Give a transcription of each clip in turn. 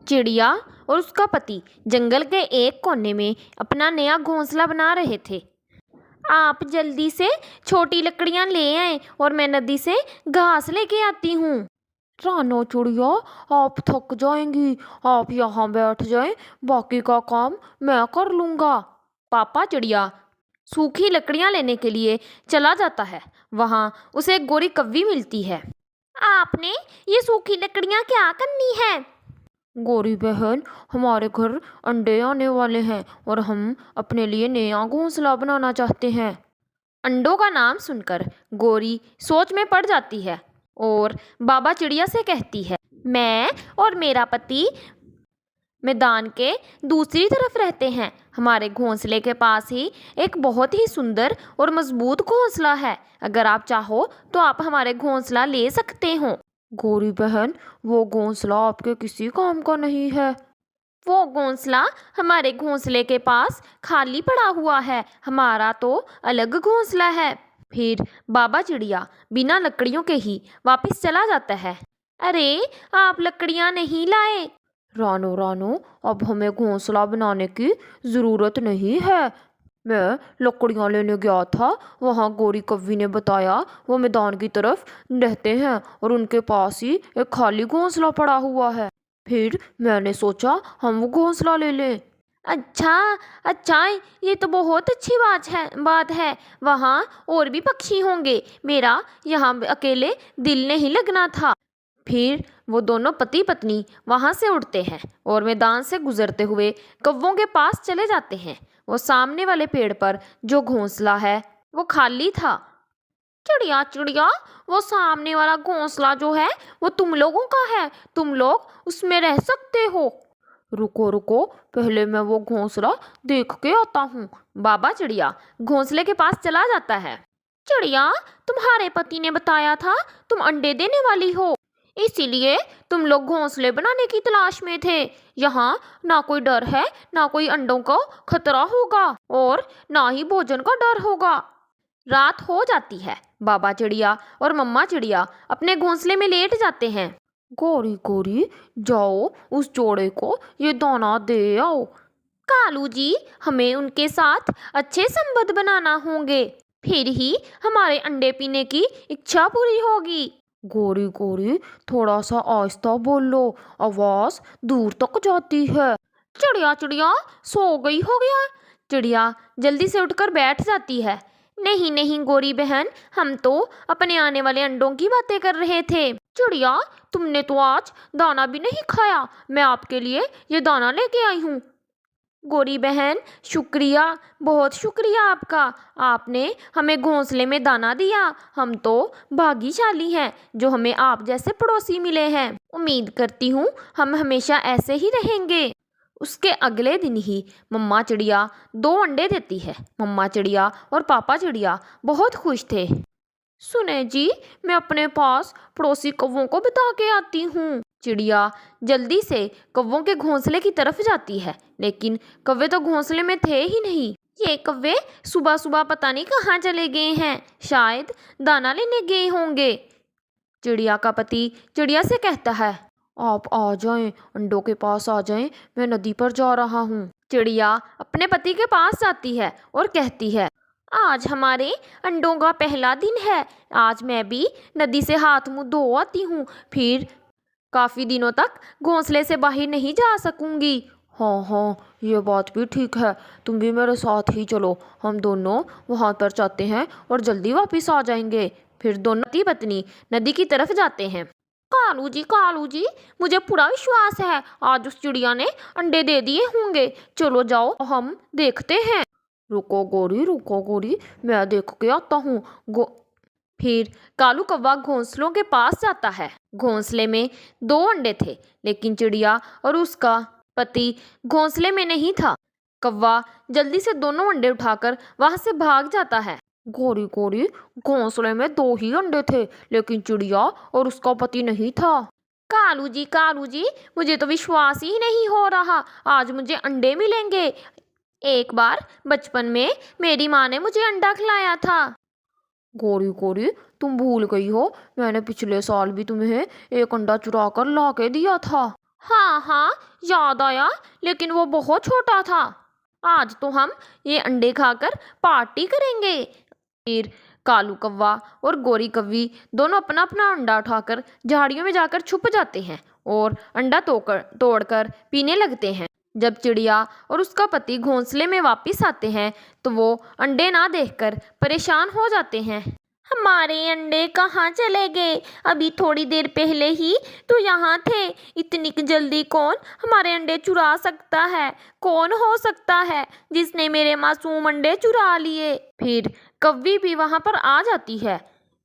चिड़िया और उसका पति जंगल के एक कोने में अपना नया घोंसला बना रहे थे। आप जल्दी से छोटी लकड़ियां ले आए और मैं नदी से घास लेके आती हूँ। रानो चिड़िया, आप थक जाएंगी, आप यहाँ बैठ जाएं, बाकी का काम मैं कर लूँगा। पापा चिड़िया सूखी लकड़ियां लेने के लिए चला जाता है। वहाँ उसे एक गोरी कव्वी मिलती है। आपने ये सूखी लकड़ियां क्या करनी है? गोरी बहन, हमारे घर अंडे आने वाले हैं और हम अपने लिए नया घोंसला बनाना चाहते हैं। अंडों का नाम सुनकर गोरी सोच में पड़ जाती है और बाबा चिड़िया से कहती है, मैं और मेरा पति मैदान के दूसरी तरफ रहते हैं। हमारे घोंसले के पास ही एक बहुत ही सुंदर और मजबूत घोंसला है। अगर आप चाहो तो आप हमारे घोंसला ले सकते हो। गोरी बहन, वो घोंसला आपके किसी काम का नहीं है। वो घोंसला हमारे घोंसले के पास खाली पड़ा हुआ है। हमारा तो अलग घोंसला है। फिर बाबा चिड़िया बिना लकड़ियों के ही वापस चला जाता है। अरे, आप लकड़ियां नहीं लाए। रानो रानो, अब हमें घोंसला बनाने की ज़रूरत नहीं है। मैं लकड़ियाँ लेने गया था, वहाँ गोरी कव्वी ने बताया वो मैदान की तरफ रहते हैं और उनके पास ही एक खाली घोंसला पड़ा हुआ है। फिर मैंने सोचा हम वो घोंसला ले लें। अच्छा अच्छा, ये तो बहुत अच्छी बात है। वहाँ और भी पक्षी होंगे। मेरा यहाँ अकेले दिल नहीं लगना था। फिर वो दोनों पति पत्नी वहाँ से उड़ते हैं और मैदान से गुजरते हुए कौवों के पास चले जाते हैं। वो सामने वाले पेड़ पर जो घोंसला है वो खाली था। चिड़िया चिड़िया, वो सामने वाला घोंसला जो है वो तुम लोगों का है। तुम लोग उसमें रह सकते हो। रुको रुको, पहले मैं वो घोंसला देख के आता हूँ। बाबा चिड़िया घोंसले के पास चला जाता है। चिड़िया, तुम्हारे पति ने बताया था तुम अंडे देने वाली हो, इसीलिए तुम लोग घोंसले बनाने की तलाश में थे। यहाँ ना कोई डर है, ना कोई अंडों का खतरा होगा और ना ही भोजन का डर होगा। रात हो जाती है। बाबा चिड़िया और मम्मा चिड़िया अपने घोंसले में लेट जाते हैं। गोरी गोरी, जाओ उस जोड़े को ये दाना दे आओ। कालू जी, हमें उनके साथ अच्छे संबंध बनाना होंगे, फिर ही हमारे अंडे पीने की इच्छा पूरी होगी। गोरी गोरी, थोड़ा सा आहिस्ता बोलो, आवाज दूर तक जाती है। चिड़िया चिड़िया, सो गई हो गया। चिड़िया जल्दी से उठकर बैठ जाती है। नहीं नहीं गोरी बहन, हम तो अपने आने वाले अंडों की बातें कर रहे थे। चिड़िया, तुमने तो आज दाना भी नहीं खाया। मैं आपके लिए ये दाना लेके आई हूँ। गोरी बहन, शुक्रिया, बहुत शुक्रिया आपका। आपने हमें घोंसले में दाना दिया। हम तो भाग्यशाली हैं जो हमें आप जैसे पड़ोसी मिले हैं। उम्मीद करती हूँ हम हमेशा ऐसे ही रहेंगे। उसके अगले दिन ही मम्मा चिड़िया 2 अंडे देती है। मम्मा चिड़िया और पापा चिड़िया बहुत खुश थे। सुने जी, मैं अपने पास पड़ोसी कौवों को बता के आती हूँ। चिड़िया जल्दी से कौवों के घोंसले की तरफ जाती है, लेकिन कौवे तो घोंसले में थे ही नहीं। ये कौवे सुबह सुबह पता नहीं कहाँ चले गए हैं, शायद दाना लेने गए होंगे। चिड़िया का पति चिड़िया से कहता है, आप आ जाएं, अंडों के पास आ जाएं, मैं नदी पर जा रहा हूँ। चिड़िया अपने पति के पास जाती है और कहती है, आज हमारे अंडों का पहला दिन है। आज मैं भी नदी से हाथ मुंह धो आती हूँ, फिर काफ़ी दिनों तक घोंसले से बाहर नहीं जा सकूंगी। हाँ हाँ, ये बात भी ठीक है, तुम भी मेरे साथ ही चलो। हम दोनों वहाँ पर जाते हैं और जल्दी वापस आ जाएंगे। फिर दोनों पति पत्नी नदी की तरफ जाते हैं। कालू जी, मुझे पूरा विश्वास है आज उस चिड़िया ने अंडे दे दिए होंगे। चलो जाओ, हम देखते हैं। रुको गोरी, मैं देख के आता हूँ। फिर कालू कौवा घोंसलों के पास जाता है। घोंसले में 2 अंडे थे, लेकिन चिड़िया और उसका पति घोंसले में नहीं था। कौवा जल्दी से दोनों अंडे उठाकर वहां से भाग जाता है। गोरी, घोंसले में 2 ही अंडे थे, लेकिन चिड़िया और उसका पति नहीं था। कालू जी, मुझे तो विश्वास ही नहीं हो रहा, आज मुझे अंडे मिलेंगे। एक बार बचपन में मेरी माँ ने मुझे अंडा खिलाया था। गोरी, तुम भूल गई हो, मैंने पिछले साल भी तुम्हें एक अंडा चुरा कर ला के दिया था। हाँ हाँ, याद आया, लेकिन वो बहुत छोटा था। आज तो हम ये अंडे खाकर पार्टी करेंगे। फिर कालू कौवा और गोरी कौवी दोनों अपना अपना अंडा उठाकर झाड़ियों में जाकर छुप जाते हैं और अंडा तोड़कर पीने लगते हैं। जब चिड़िया और उसका पति घोंसले में वापस आते हैं तो वो अंडे ना देखकर परेशान हो जाते हैं। हमारे अंडे कहाँ चले गए? अभी थोड़ी देर पहले ही तो यहाँ थे। इतनी जल्दी कौन हमारे अंडे चुरा सकता है? कौन हो सकता है जिसने मेरे मासूम अंडे चुरा लिए? फिर कौवी भी वहां पर आ जाती है।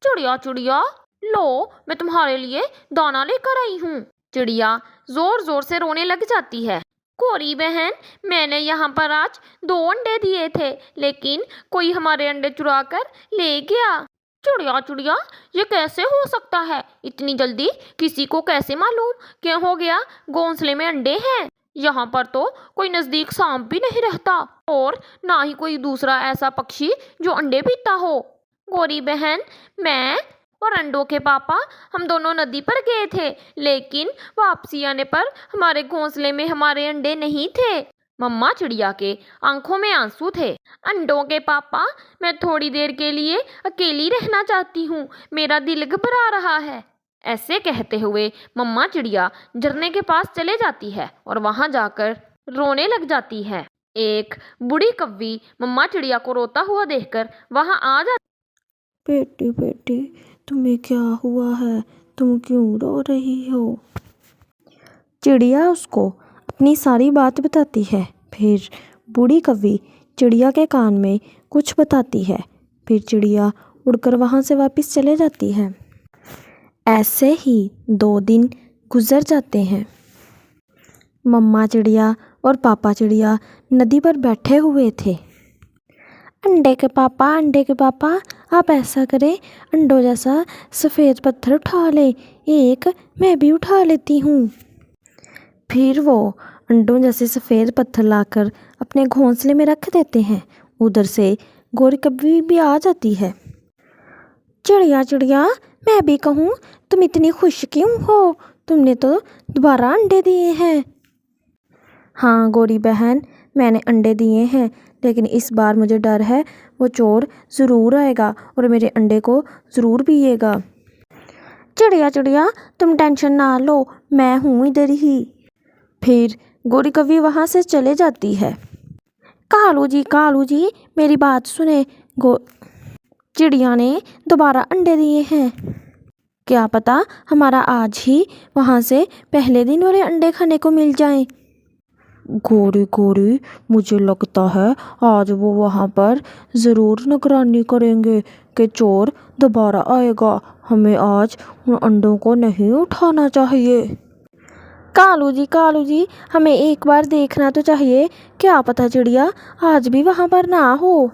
चिड़िया चिड़िया, लो मैं तुम्हारे लिए दाना लेकर आई हूँ। चिड़िया जोर जोर से रोने लग जाती है। गोरी बहन, मैंने यहाँ पर आज 2 अंडे दिए थे, लेकिन कोई हमारे अंडे चुरा कर ले गया। चिड़िया चिड़िया, ये कैसे हो सकता है? इतनी जल्दी किसी को कैसे मालूम क्या हो गया घोंसले में अंडे हैं? यहाँ पर तो कोई नजदीक सांप भी नहीं रहता, और ना ही कोई दूसरा ऐसा पक्षी जो अंडे पीता हो। गोरी बहन, मैं और अंडों के पापा हम दोनों नदी पर गए थे, लेकिन वापसी आने पर हमारे घोंसले में हमारे अंडे नहीं थे। मम्मा चिड़िया के आंखों में आंसू थे। अंडों के पापा, मैं थोड़ी देर के लिए अकेली रहना चाहती हूँ, मेरा दिल घबरा रहा है। ऐसे कहते हुए मम्मा चिड़िया झरने के पास चले जाती है और वहां जाकर रोने लग जाती है। एक बूढ़ी कौवी मम्मा चिड़िया को रोता हुआ देखकर वहां आ जाती। बेटी बेटी, तुम्हें क्या हुआ है? तुम क्यों रो रही हो? चिड़िया उसको अपनी सारी बात बताती है। फिर बूढ़ी कौवी चिड़िया के कान में कुछ बताती है। फिर चिड़िया उड़कर वहाँ से वापस चले जाती है। ऐसे ही 2 दिन गुजर जाते हैं। मम्मा चिड़िया और पापा चिड़िया नदी पर बैठे हुए थे। अंडे के पापा, आप ऐसा करें, अंडों जैसा सफ़ेद पत्थर उठा ले, एक मैं भी उठा लेती हूँ। फिर वो अंडों जैसे सफ़ेद पत्थर लाकर अपने घोंसले में रख देते हैं। उधर से गोरी कौवी भी आ जाती है। चिड़िया चिड़िया, मैं भी कहूँ, तुम इतनी खुश क्यों हो? तुमने तो दोबारा अंडे दिए हैं। हाँ गोरी बहन, मैंने अंडे दिए हैं, लेकिन इस बार मुझे डर है वो चोर ज़रूर आएगा और मेरे अंडे को ज़रूर पिएगा। चिड़िया चिड़िया, तुम टेंशन ना लो, मैं हूँ इधर ही। फिर गोरी कौवी वहाँ से चले जाती है। कालू जी, मेरी बात सुने। चिड़िया ने दोबारा अंडे दिए हैं। क्या पता हमारा आज ही वहाँ से पहले दिन वाले अंडे खाने को मिल जाएं। गोरी, मुझे लगता है आज वो वहाँ पर ज़रूर निगरानी करेंगे कि चोर दोबारा आएगा। हमें आज उन अंडों को नहीं उठाना चाहिए। कालू जी, हमें एक बार देखना तो चाहिए, क्या पता चिड़िया आज भी वहाँ पर ना हो।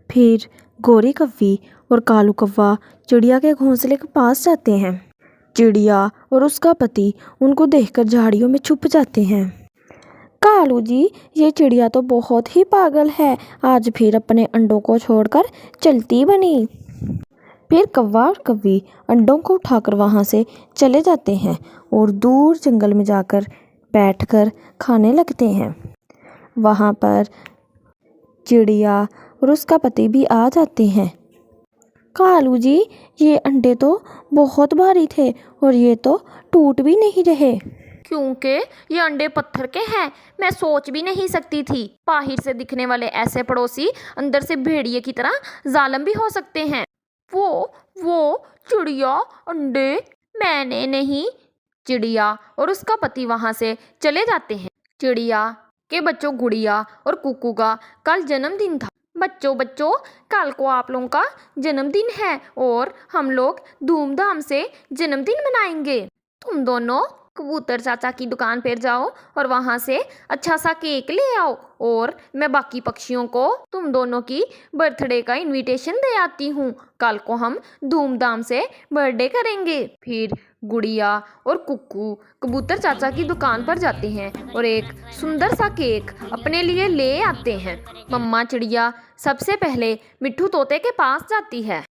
फिर गोरी कौवी और कालू कौवा चिड़िया के घोंसले के पास जाते हैं। चिड़िया और उसका पति उनको देखकर झाड़ियों में छुप जाते हैं। कालू जी, ये चिड़िया तो बहुत ही पागल है, आज फिर अपने अंडों को छोड़कर चलती बनी। फिर कौवा और कौवी अंडों को उठाकर वहाँ से चले जाते हैं और दूर जंगल में जाकर बैठकर खाने लगते हैं। वहाँ पर चिड़िया और उसका पति भी आ जाते हैं। कालू जी, ये अंडे तो बहुत भारी थे और ये तो टूट भी नहीं रहे। क्योंकि ये अंडे पत्थर के हैं। मैं सोच भी नहीं सकती थी, बाहर से दिखने वाले ऐसे पड़ोसी अंदर से भेड़िए की तरह जालिम भी हो सकते हैं। वो चिड़िया अंडे मैंने नहीं। चिड़िया और उसका पति वहाँ से चले जाते हैं। चिड़िया के बच्चों गुड़िया और कुकू का कल जन्मदिन था। बच्चों, कल को आप लोगों का जन्मदिन है और हम लोग धूमधाम से जन्मदिन मनाएंगे। तुम दोनों कबूतर चाचा की दुकान पर जाओ और वहाँ से अच्छा सा केक ले आओ, और मैं बाकी पक्षियों को तुम दोनों की बर्थडे का इनविटेशन दे आती हूँ। कल को हम धूमधाम से बर्थडे करेंगे। फिर गुड़िया और कुक्कू कबूतर चाचा की दुकान पर जाते हैं और एक सुंदर सा केक अपने लिए ले आते हैं। मम्मा चिड़िया सबसे पहले मिट्ठू तोते के पास जाती है।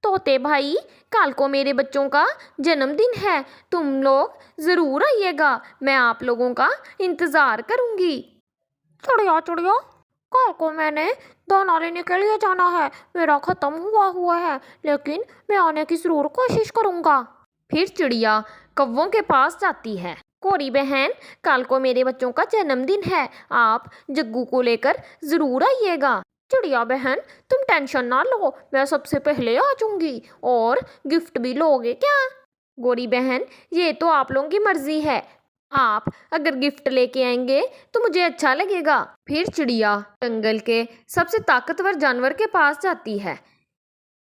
तोते भाई, कल को मेरे बच्चों का जन्मदिन है, तुम लोग ज़रूर आइएगा, मैं आप लोगों का इंतज़ार करूँगी। चिड़िया चिड़िया, कल को मैंने दाना लेने के लिए जाना है, मेरा ख़त्म हुआ है, लेकिन मैं आने की ज़रूर कोशिश करूँगा। फिर चिड़िया कौवों के पास जाती है। कोरी बहन, कल को मेरे बच्चों का जन्मदिन है, आप जग्गू को लेकर ज़रूर आइएगा। चिड़िया बहन, तुम टेंशन ना लो, मैं सबसे पहले आ जाऊँगी। और गिफ्ट भी लोगे क्या? गोरी बहन, ये तो आप लोगों की मर्जी है, आप अगर गिफ्ट लेके आएंगे तो मुझे अच्छा लगेगा। फिर चिड़िया जंगल के सबसे ताकतवर जानवर के पास जाती है।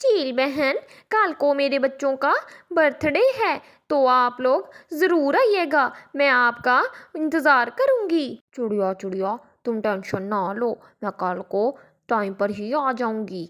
चील बहन, कल को मेरे बच्चों का बर्थडे है, तो आप लोग ज़रूर आइएगा, मैं आपका इंतज़ार करूँगी। चिड़िया चिड़िया, तुम टेंशन ना लो, मैं कल को टाइम पर ही आ जाऊँगी।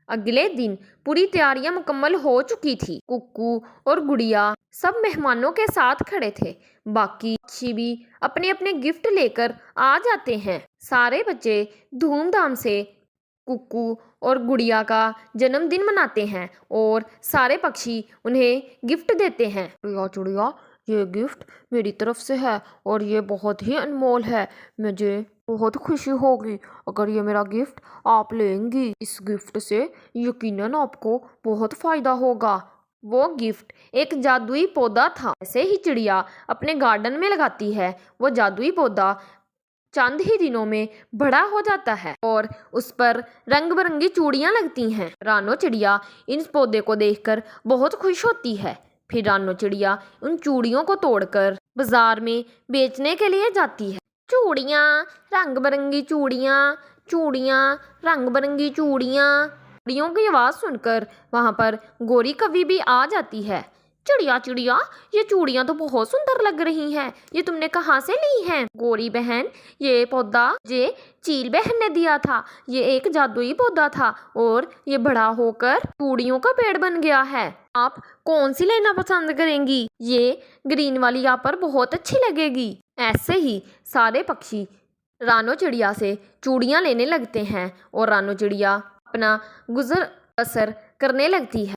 अगले दिन पूरी तैयारियां मुकम्मल हो चुकी थी। कुक्कू और गुड़िया सब मेहमानों के साथ खड़े थे। बाकी पक्षी भी अपने अपने गिफ्ट लेकर आ जाते हैं। सारे बच्चे धूमधाम से कुक्कू और गुड़िया का जन्मदिन मनाते हैं और सारे पक्षी उन्हें गिफ्ट देते हैं। चिड़िया चिड़िया, ये गिफ्ट मेरी तरफ से है और ये बहुत ही अनमोल है। मुझे बहुत खुशी होगी अगर ये मेरा गिफ्ट आप लेंगी। इस गिफ्ट से यकीनन आपको बहुत फ़ायदा होगा। वो गिफ्ट एक जादुई पौधा था। ऐसे ही चिड़िया अपने गार्डन में लगाती है, वो जादुई पौधा चंद ही दिनों में बड़ा हो जाता है और उस पर रंग बिरंगी चूड़ियाँ लगती हैं। रानो चिड़िया इन पौधे को देखकर बहुत खुश होती है। फिर रानो चिड़िया उन चूड़ियों को तोड़कर बाजार में बेचने के लिए जाती है। चूड़ियाँ, रंग बिरंगी चूड़ियाँ, चूड़ियाँ, रंग बिरंगी चूड़ियाँ। चूड़ियों की आवाज़ सुनकर वहाँ पर गोरी कवि भी आ जाती है। चिड़िया चिड़िया, ये चूड़ियाँ तो बहुत सुंदर लग रही हैं, ये तुमने कहाँ से ली हैं? गोरी बहन, ये पौधा मुझे चील बहन ने दिया था। ये एक जादुई पौधा था और ये बड़ा होकर चूड़ियों का पेड़ बन गया है। आप कौन सी लेना पसंद करेंगी? ये ग्रीन वाली आप पर बहुत अच्छी लगेगी। ऐसे ही सारे पक्षी रानो चिड़िया से चूड़ियाँ लेने लगते हैं और रानो चिड़िया अपना गुजर बसर करने लगती है।